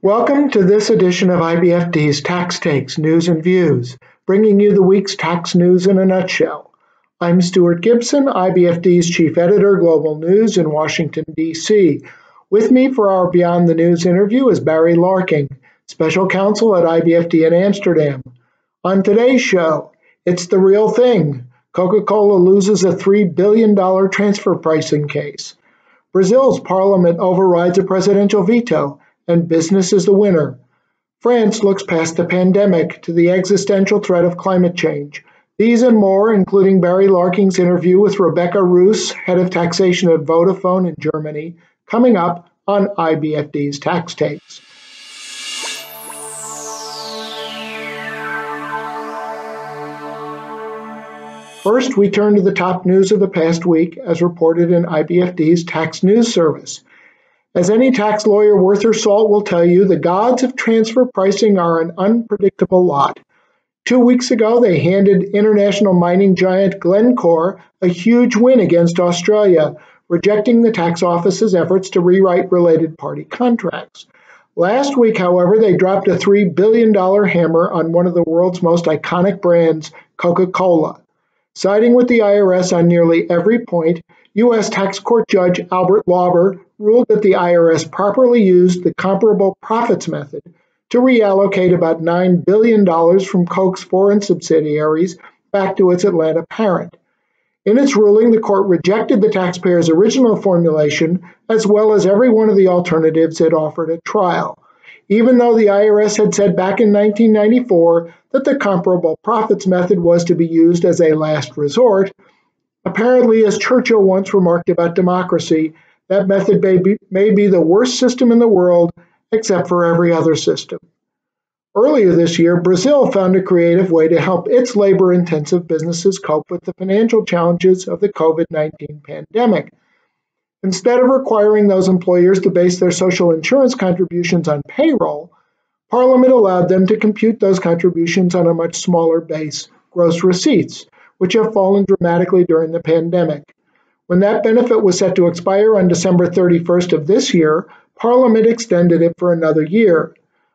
Welcome to this edition of IBFD's Tax Takes, News and Views, bringing you the week's tax news in a nutshell. I'm Stuart Gibson, IBFD's Chief Editor, Global News in Washington, D.C. With me for our Beyond the News interview is Barry Larking, Special Counsel at IBFD in Amsterdam. On today's show, it's the real thing. Coca-Cola loses a $3 billion transfer pricing case. Brazil's parliament overrides a presidential veto, and business is the winner. France looks past the pandemic to the existential threat of climate change. These and more, including Barry Larking's interview with Rebecca Roes, head of taxation at Vodafone in Germany, coming up on IBFD's Tax Takes. First, we turn to the top news of the past week as reported in IBFD's Tax News Service. As any tax lawyer worth her salt will tell you, the gods of transfer pricing are an unpredictable lot. 2 weeks ago, they handed international mining giant Glencore a huge win against Australia, rejecting the tax office's efforts to rewrite related party contracts. Last week, however, they dropped a $3 billion hammer on one of the world's most iconic brands, Coca-Cola. Siding with the IRS on nearly every point, U.S. Tax Court Judge Albert Lauber ruled that the IRS properly used the comparable profits method to reallocate about $9 billion from Coke's foreign subsidiaries back to its Atlanta parent. In its ruling, the court rejected the taxpayer's original formulation as well as every one of the alternatives it offered at trial, even though the IRS had said back in 1994 that the comparable profits method was to be used as a last resort. Apparently, as Churchill once remarked about democracy, that method may be the worst system in the world, except for every other system. Earlier this year, Brazil found a creative way to help its labor-intensive businesses cope with the financial challenges of the COVID-19 pandemic. Instead of requiring those employers to base their social insurance contributions on payroll, Parliament allowed them to compute those contributions on a much smaller base, gross receipts, which have fallen dramatically during the pandemic. When that benefit was set to expire on December 31st of this year, Parliament extended it for another year.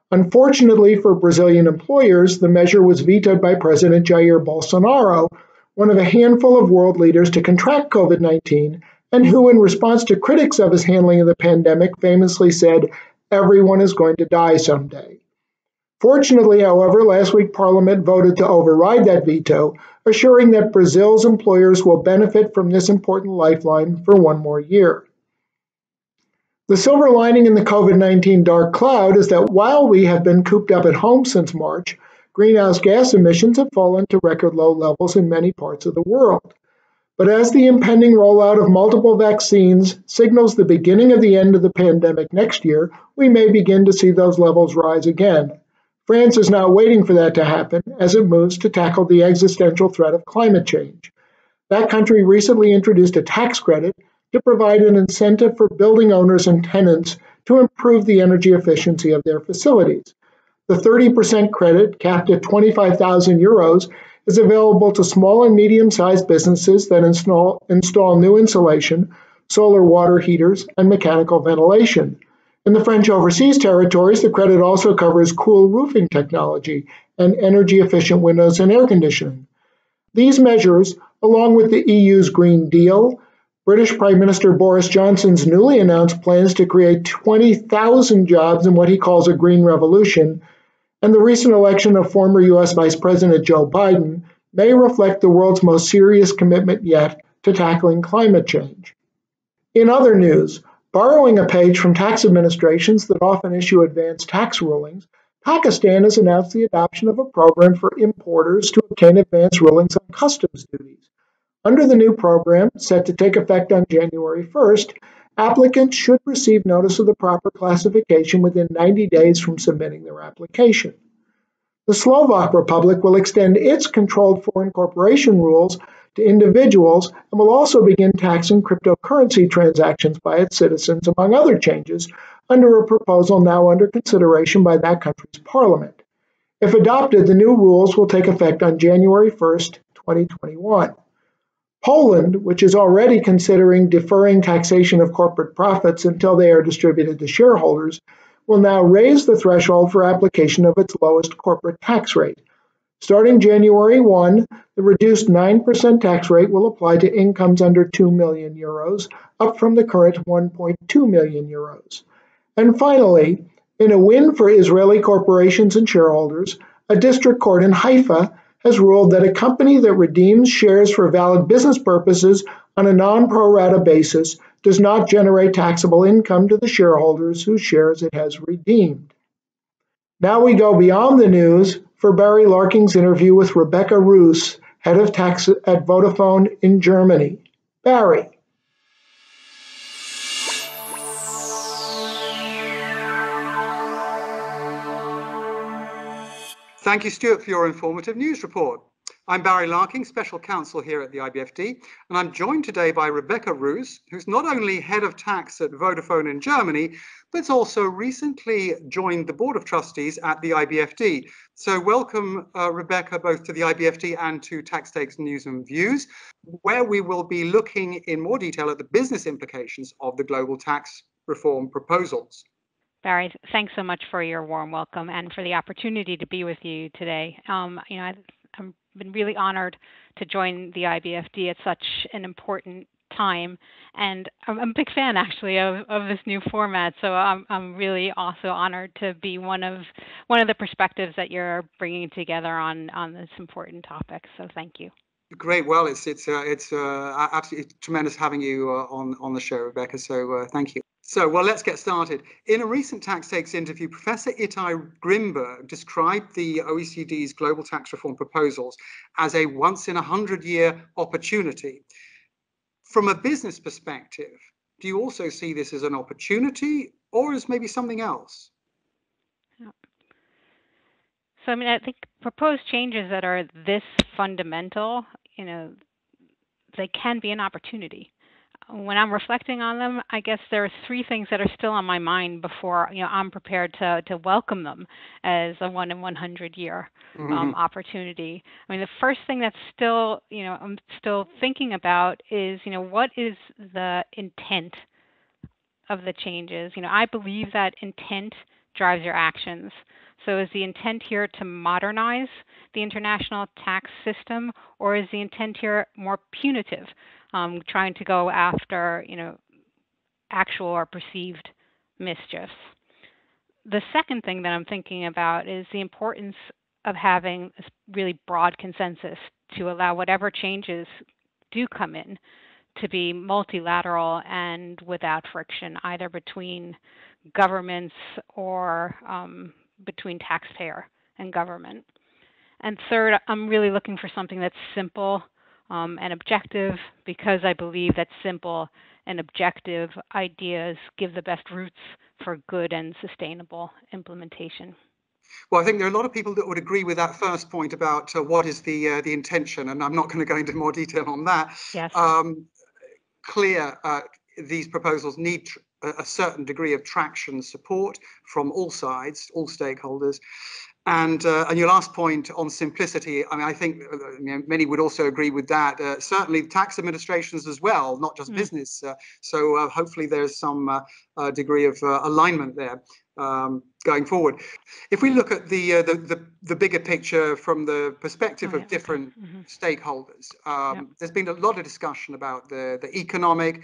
Unfortunately for Brazilian employers, the measure was vetoed by President Jair Bolsonaro, one of a handful of world leaders to contract COVID-19, and who, in response to critics of his handling of the pandemic, famously said, "Everyone is going to die someday." Fortunately, however, last week Parliament voted to override that veto, assuring that Brazil's employers will benefit from this important lifeline for one more year. The silver lining in the COVID-19 dark cloud is that while we have been cooped up at home since March, greenhouse gas emissions have fallen to record low levels in many parts of the world. But as the impending rollout of multiple vaccines signals the beginning of the end of the pandemic next year, we may begin to see those levels rise again. France is now waiting for that to happen as it moves to tackle the existential threat of climate change. That country recently introduced a tax credit to provide an incentive for building owners and tenants to improve the energy efficiency of their facilities. The 30% credit, capped at 25,000 euros, is available to small and medium-sized businesses that install new insulation, solar water heaters, and mechanical ventilation. In the French overseas territories, the credit also covers cool roofing technology and energy-efficient windows and air conditioning. These measures, along with the EU's Green Deal, British Prime Minister Boris Johnson's newly announced plans to create 20,000 jobs in what he calls a green revolution, and the recent election of former U.S. Vice President Joe Biden, may reflect the world's most serious commitment yet to tackling climate change. In other news, borrowing a page from tax administrations that often issue advanced tax rulings, Pakistan has announced the adoption of a program for importers to obtain advanced rulings on customs duties. Under the new program, set to take effect on January 1st, applicants should receive notice of the proper classification within 90 days from submitting their application. The Slovak Republic will extend its controlled foreign corporation rules to individuals and will also begin taxing cryptocurrency transactions by its citizens, among other changes, under a proposal now under consideration by that country's parliament. If adopted, the new rules will take effect on January 1st, 2021. Poland, which is already considering deferring taxation of corporate profits until they are distributed to shareholders, will now raise the threshold for application of its lowest corporate tax rate. Starting January 1, the reduced 9% tax rate will apply to incomes under 2 million euros, up from the current 1.2 million euros. And finally, in a win for Israeli corporations and shareholders, a district court in Haifa has ruled that a company that redeems shares for valid business purposes on a non-pro rata basis does not generate taxable income to the shareholders whose shares it has redeemed. Now we go beyond the news for Barry Larking's interview with Rebecca Roes, head of tax at Vodafone in Germany. Barry. Thank you, Stuart, for your informative news report. I'm Barry Larking, Special Counsel here at the IBFD, and I'm joined today by Rebecca Roes, who's not only Head of Tax at Vodafone in Germany, but also recently joined the Board of Trustees at the IBFD. So welcome, Rebecca, both to the IBFD and to Tax Takes News and Views, where we will be looking in more detail at the business implications of the global tax reform proposals. Barry, thanks so much for your warm welcome and for the opportunity to be with you today. I've been really honored to join the IBFD at such an important time, and I'm a big fan actually of this new format. So I'm really also honored to be one of the perspectives that you're bringing together on this important topic. So thank you. Great. Well, it's absolutely tremendous having you on the show, Rebecca. So thank you. So, well, let's get started. In a recent Tax Takes interview, Professor Itai Grimberg described the OECD's global tax reform proposals as a once-in-a-100-year opportunity. From a business perspective, do you also see this as an opportunity or as maybe something else? So, I think proposed changes that are this fundamental, they can be an opportunity. When I'm reflecting on them, I guess there are three things that are still on my mind before I'm prepared to welcome them as a 1-in-100-year opportunity. The first thing that's still I'm still thinking about is what is the intent of the changes. I believe that intent drives your actions. So is the intent here to modernize the international tax system, or is the intent here more punitive? Trying to go after, actual or perceived mischiefs. The second thing that I'm thinking about is the importance of having a really broad consensus to allow whatever changes do come in to be multilateral and without friction, either between governments or between taxpayer and government. And third, I'm really looking for something that's simple and objective, because I believe that simple and objective ideas give the best roots for good and sustainable implementation. Well, I think there are a lot of people that would agree with that first point about what is the intention, and I'm not going to go into more detail on that. Yes. These proposals need a certain degree of traction support from all sides, all stakeholders. And your last point on simplicity, I think many would also agree with that. Certainly tax administrations as well, not just business. So hopefully there's some degree of alignment there going forward. If we look at the bigger picture from the perspective of different stakeholders, there's been a lot of discussion about the economic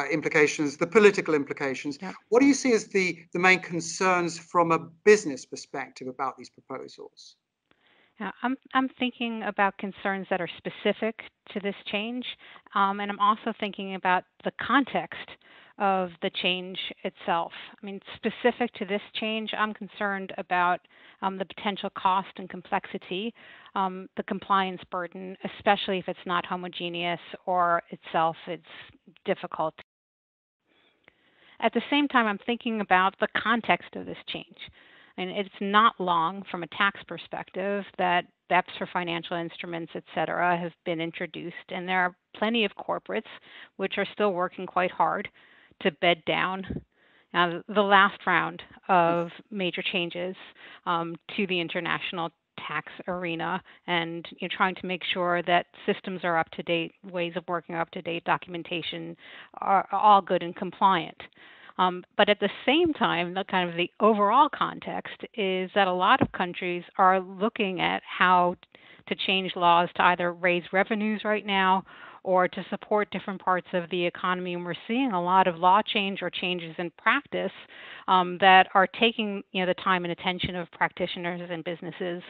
implications, the political implications. What do you see as the main concerns from a business perspective about these proposals? I'm thinking about concerns that are specific to this change, and I'm also thinking about the context of the change itself. Specific to this change, I'm concerned about the potential cost and complexity, the compliance burden, especially if it's not homogeneous or itself it's difficult. At the same time, I'm thinking about the context of this change. It's not long from a tax perspective that BEPS for financial instruments, et cetera, have been introduced, and there are plenty of corporates which are still working quite hard to bed down the last round of major changes to the international tax arena, and trying to make sure that systems are up to date, ways of working are up to date, documentation are all good and compliant. But at the same time, the kind of the overall context is that a lot of countries are looking at how to change laws to either raise revenues right now or to support different parts of the economy. And we're seeing a lot of law change or changes in practice that are taking the time and attention of practitioners and businesses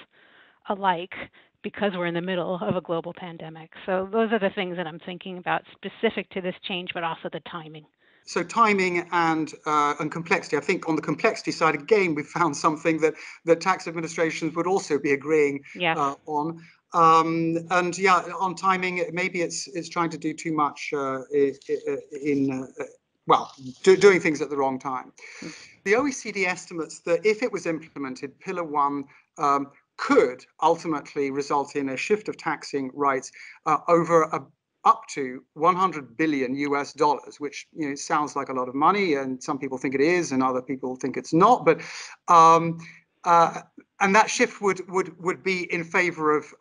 alike because we're in the middle of a global pandemic. So those are the things that I'm thinking about specific to this change, but also the timing. So timing and complexity. I think on the complexity side, again, we've found something that tax administrations would also be agreeing Yes. on. And yeah, on timing, maybe it's trying to do too much doing things at the wrong time. The OECD estimates that if it was implemented, Pillar 1 could ultimately result in a shift of taxing rights over up to 100 billion US dollars, which sounds like a lot of money, and some people think it is, and other people think it's not. But and that shift would be in favor of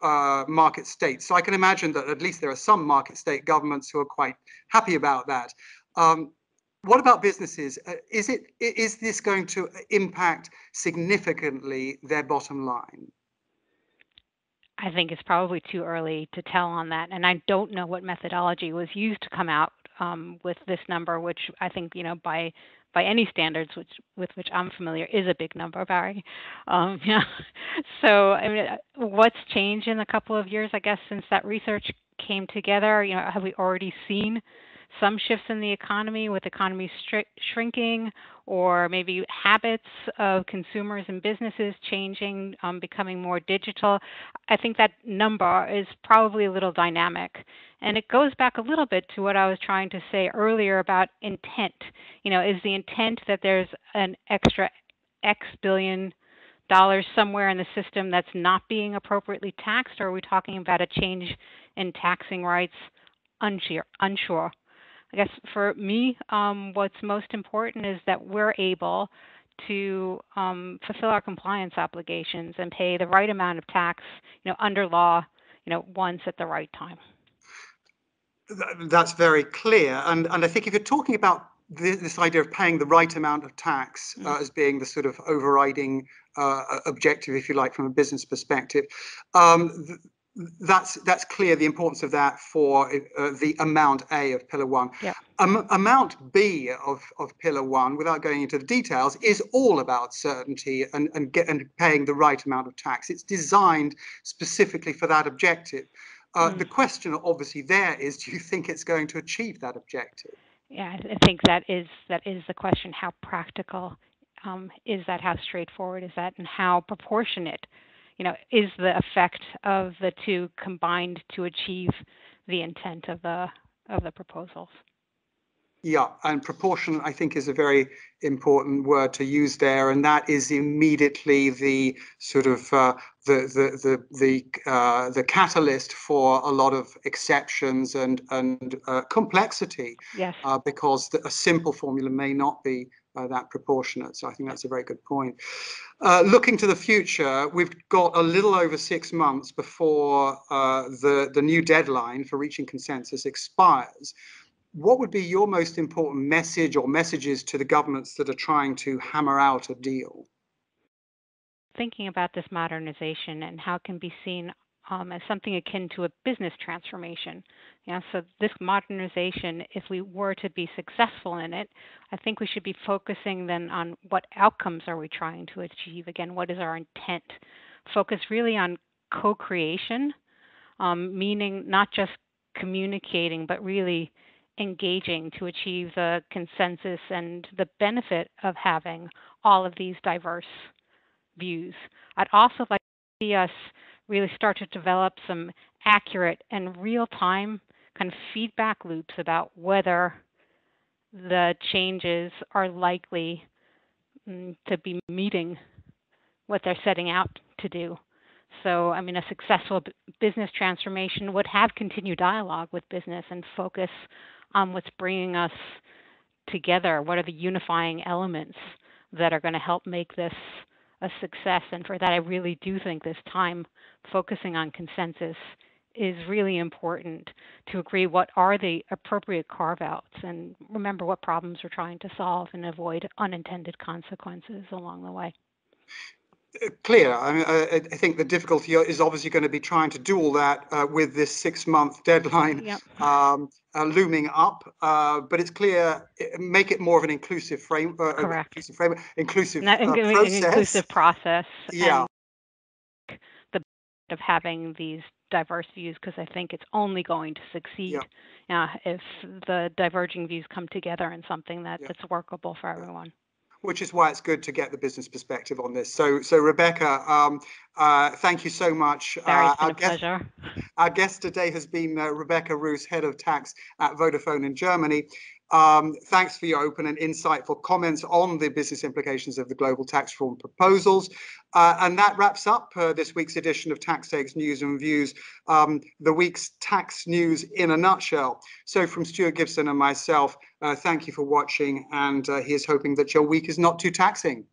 market states. So I can imagine that at least there are some market state governments who are quite happy about that. What about businesses? Is this going to impact significantly their bottom line? I think it's probably too early to tell on that, and I don't know what methodology was used to come out with this number, which I think, by any standards with which I'm familiar, is a big number, Barry. Yeah. So, I mean, what's changed in a couple of years, I guess, since that research came together? Have we already seen some shifts in the economy, with economies shrinking, or maybe habits of consumers and businesses changing, becoming more digital? I think that number is probably a little dynamic. And it goes back a little bit to what I was trying to say earlier about intent. Is the intent that there's an extra X billion dollars somewhere in the system that's not being appropriately taxed, or are we talking about a change in taxing rights? Unsure. I guess for me, what's most important is that we're able to fulfill our compliance obligations and pay the right amount of tax, under law, once at the right time. That's very clear. And I think if you're talking about this idea of paying the right amount of tax as being the sort of overriding objective, if you like, from a business perspective, that's clear, the importance of that for the amount A of Pillar 1. Yep. Amount B of Pillar 1, without going into the details, is all about certainty and paying the right amount of tax. It's designed specifically for that objective. The question obviously there is, do you think it's going to achieve that objective? Yeah, I think that is the question. How practical is that? How straightforward is that? And how proportionate is the effect of the two combined to achieve the intent of the proposals? Yeah, and proportion, I think, is a very important word to use there, and that is immediately the sort of the catalyst for a lot of exceptions and complexity. Yes. Because a simple formula may not be that proportionate. So I think that's a very good point. Looking to the future, we've got a little over 6 months before the new deadline for reaching consensus expires. What would be your most important message or messages to the governments that are trying to hammer out a deal? Thinking about this modernization and how it can be seen as something akin to a business transformation. So this modernization, if we were to be successful in it, I think we should be focusing then on what outcomes are we trying to achieve. Again, what is our intent? Focus really on co-creation, meaning not just communicating, but really engaging to achieve the consensus and the benefit of having all of these diverse views. I'd also like to see us really start to develop some accurate and real-time kind of feedback loops about whether the changes are likely to be meeting what they're setting out to do. So, I mean, a successful business transformation would have continued dialogue with business and focus on what's bringing us together. What are the unifying elements that are going to help make this a success? And for that, I really do think this time focusing on consensus is really important to agree what are the appropriate carve-outs and remember what problems we're trying to solve and avoid unintended consequences along the way. Clear. I think the difficulty is obviously going to be trying to do all that with this 6-month deadline Yep. Looming up. But it's clear, make it more of an inclusive Correct. inclusive An inclusive process. Yeah. And the benefit of having these diverse views, because I think it's only going to succeed if the diverging views come together in something that's workable for everyone. Which is why it's good to get the business perspective on this. So Rebecca, thank you so much. Barry, it's been a pleasure. Our guest today has been Rebecca Roes, Head of Tax at Vodafone in Germany. Thanks for your open and insightful comments on the business implications of the global tax reform proposals. And that wraps up this week's edition of TaxSage's News and Views, the week's tax news in a nutshell. So from Stuart Gibson and myself, thank you for watching, and here's hoping that your week is not too taxing.